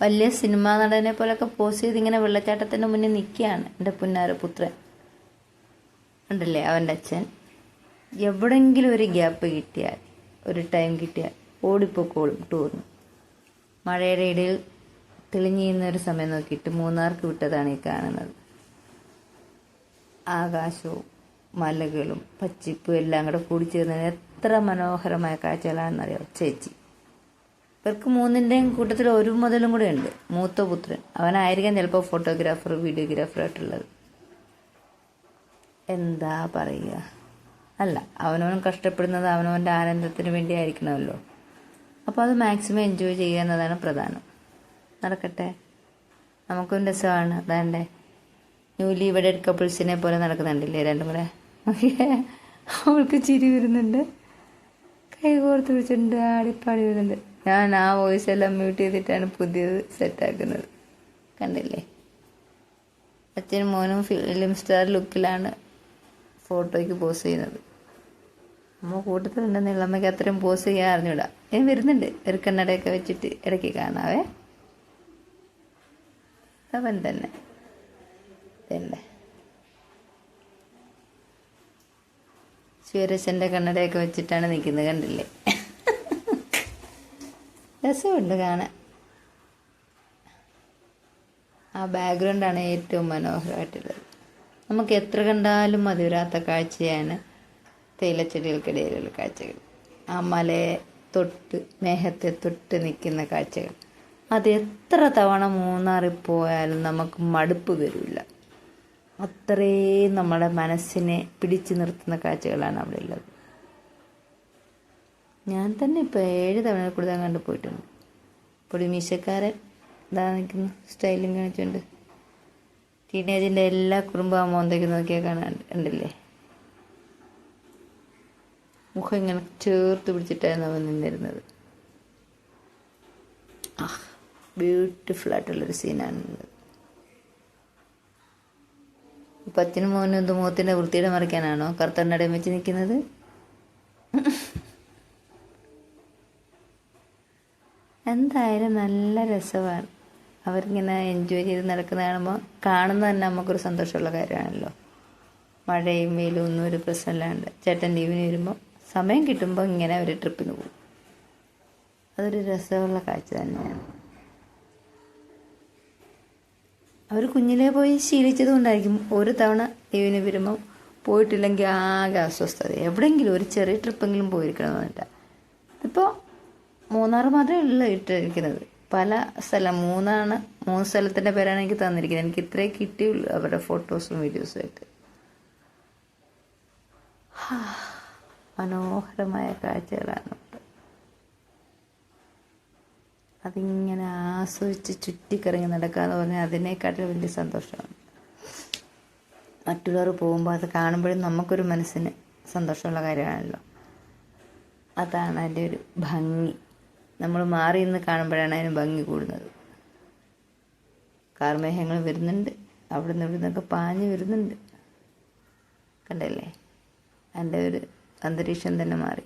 വലിയ സിനിമാ നടനെ പോലൊക്കെ പോസ് ചെയ്ത് ഇങ്ങനെ വെള്ളച്ചാട്ടത്തിൻ്റെ മുന്നിൽ നിൽക്കുകയാണ് എൻ്റെ പുന്നാരപുത്രൻ. ഉണ്ടല്ലേ അവൻ്റെ അച്ഛൻ. എവിടെങ്കിലും ഒരു ഗ്യാപ്പ് കിട്ടിയാൽ, ഒരു ടൈം കിട്ടിയാൽ ഓടിപ്പോക്കോളും ടൂറിന്. മഴയുടെ ഇടയിൽ തെളിഞ്ഞിരുന്ന ഒരു സമയം നോക്കിയിട്ട് മൂന്നാർക്ക് വിട്ടതാണ് ഈ കാണുന്നത്. ആകാശവും മലകളും പച്ചിപ്പും എല്ലാം കൂടെ കൂടിച്ചേർന്ന് എത്ര മനോഹരമായ കാഴ്ചകളാണെന്നറിയാം ചേച്ചി. ഇവർക്ക് മൂന്നിൻ്റെയും കൂട്ടത്തിൽ ഒരു മുതലും കൂടെ ഉണ്ട്, മൂത്ത പുത്രൻ. അവനായിരിക്കാം ചിലപ്പോൾ ഫോട്ടോഗ്രാഫർ വീഡിയോഗ്രാഫറായിട്ടുള്ളത്. എന്താ പറയുക, അല്ല, അവനവൻ കഷ്ടപ്പെടുന്നത് അവനവൻ്റെ ആനന്ദത്തിന് വേണ്ടി ആയിരിക്കണമല്ലോ. അപ്പോൾ അത് മാക്സിമം എൻജോയ് ചെയ്യുക എന്നതാണ് പ്രധാനം. നടക്കട്ടെ, നമുക്കും രസമാണ്. അതാണ്ടേ ന്യൂലി വെഡഡ് കപ്പിൾസിനെ പോലെ നടക്കുന്നുണ്ടല്ലേ രണ്ടും കൂടെ. അവൾക്ക് ചിരി വരുന്നുണ്ട്, കൈ കോർത്ത് പിടിച്ചിട്ടുണ്ട്, ആടിപ്പാടി വരുന്നുണ്ട്. ഞാൻ ആ വോയിസ് എല്ലാം മ്യൂട്ട് ചെയ്തിട്ടാണ് പുതിയത് സെറ്റാക്കുന്നത്. കണ്ടില്ലേ, അച്ഛനും മോനും ഫിലിം സ്റ്റാർ ലുക്കിലാണ് ഫോട്ടോയ്ക്ക് പോസ് ചെയ്യുന്നത്. അമ്മ കൂട്ടത്തിലുണ്ടെന്നുള്ള അമ്മയ്ക്ക് അത്രയും പോസ് ചെയ്യാൻ അറിഞ്ഞൂടാ. ഇനി വരുന്നുണ്ട് ഒരു കണ്ണടയൊക്കെ വെച്ചിട്ട്, ഇടയ്ക്ക് കാണാവേ. അവൻ തന്നെ ശിവരശൻ്റെ കണ്ണടയൊക്കെ വെച്ചിട്ടാണ് നിൽക്കുന്നത്, കണ്ടില്ലേ? രസമുണ്ട് കാണാൻ. ആ ബാക്ക്ഗ്രൗണ്ടാണ് ഏറ്റവും മനോഹരമായിട്ടുള്ളത്. നമുക്ക് എത്ര കണ്ടാലും മതി വരാത്ത കാഴ്ചയാണ് തേയിലച്ചെടികൾക്കിടയിലുള്ള കാഴ്ചകൾ. ആ മലയെ തൊട്ട് മേഘത്തെ തൊട്ട് നിൽക്കുന്ന കാഴ്ചകൾ. അത് എത്ര തവണ മൂന്നാറിൽ പോയാലും നമുക്ക് മടുപ്പ് വരില്ല. അത്രയും നമ്മുടെ മനസ്സിനെ പിടിച്ചു നിർത്തുന്ന കാഴ്ചകളാണ് അവിടെ ഉള്ളത്. ഞാൻ തന്നെ ഇപ്പോൾ 7 തവണ കൂടുതൽ കണ്ടു പോയിട്ടുണ്ട്. പൊടിമീശക്കാരൻ ഇതാ നിൽക്കുന്നു, സ്റ്റൈലും കാണിച്ചുകൊണ്ട്. ടീനേജിൻ്റെ എല്ലാ കുറുമ്പും മോന്തയ്ക്ക് നോക്കിയാൽ കാണാൻ ഉണ്ടല്ലേ. മുഖം ഇങ്ങനെ ചേർത്ത് പിടിച്ചിട്ടായിരുന്നു അവൻ നിന്നിരുന്നത്. ബ്യൂട്ടിഫുൾ ആയിട്ടുള്ളൊരു സീനാണുള്ളത്. ഇപ്പം അച്ഛനും മോനും എന്ത് മുഖത്തിൻ്റെ വൃത്തിയുടെ മറിക്കാനാണോ കറുത്തണ്ണടയും വെച്ച് നിൽക്കുന്നത്? എന്തായാലും നല്ല രസമാണ്. അവരിങ്ങനെ എൻജോയ് ചെയ്ത് നടക്കുന്നത് കാണുമ്പോൾ കാണുന്നത് തന്നെ നമുക്കൊരു സന്തോഷമുള്ള കാര്യമാണല്ലോ. മഴയും വെയിലും ഒന്നും ഒരു പ്രശ്നമില്ലാണ്ട് ചേട്ടൻ ലീവിന് വരുമ്പോൾ സമയം കിട്ടുമ്പോൾ ഇങ്ങനെ ഒരു ട്രിപ്പിന് പോകും. അതൊരു രസമുള്ള കാഴ്ച തന്നെയാണ്. അവർ കുഞ്ഞിലേ പോയി ശീലിച്ചത് കൊണ്ടായിരിക്കും ഒരു തവണ ലീവിന് വരുമ്പോൾ പോയിട്ടില്ലെങ്കിൽ ആകെ അസ്വസ്ഥത. എവിടെയെങ്കിലും ഒരു ചെറിയ ട്രിപ്പെങ്കിലും പോയിരിക്കണം എന്നിട്ട്. ഇപ്പോൾ മൂന്നാർ മാത്രമേ ഉള്ളൂ ഇട്ടിരിക്കുന്നത്. പല സ്ഥലം 3 സ്ഥലത്തിൻ്റെ പേരാണ് എനിക്ക് തന്നിരിക്കുന്നത്. എനിക്ക് ഇത്രേ കിട്ടിയുള്ളൂ അവരുടെ ഫോട്ടോസും വീഡിയോസും ആയിട്ട്. മനോഹരമായ കാഴ്ചകളാണ്. അതിങ്ങനെ ആസ്വദിച്ച് ചുറ്റിക്കറങ്ങി നടക്കാന്ന് പറഞ്ഞാൽ അതിനേക്കാട്ടും വലിയ സന്തോഷമാണ്. മറ്റുള്ളവർ പോകുമ്പോൾ അത് കാണുമ്പോഴും നമുക്കൊരു മനസ്സിന് സന്തോഷമുള്ള കാര്യമാണല്ലോ. അതാണ് അതിൻ്റെ ഒരു ഭംഗി. നമ്മൾ മാറി നിന്ന് കാണുമ്പോഴാണ് അതിന് ഭംഗി കൂടുന്നത്. കാർമേഘങ്ങൾ വരുന്നുണ്ട്, അവിടെ നിന്ന് ഇവിടെ നിന്നൊക്കെ പാഞ്ഞ് വരുന്നുണ്ട്. കണ്ടല്ലേ, അതിൻ്റെ ഒരു അന്തരീക്ഷം തന്നെ മാറി.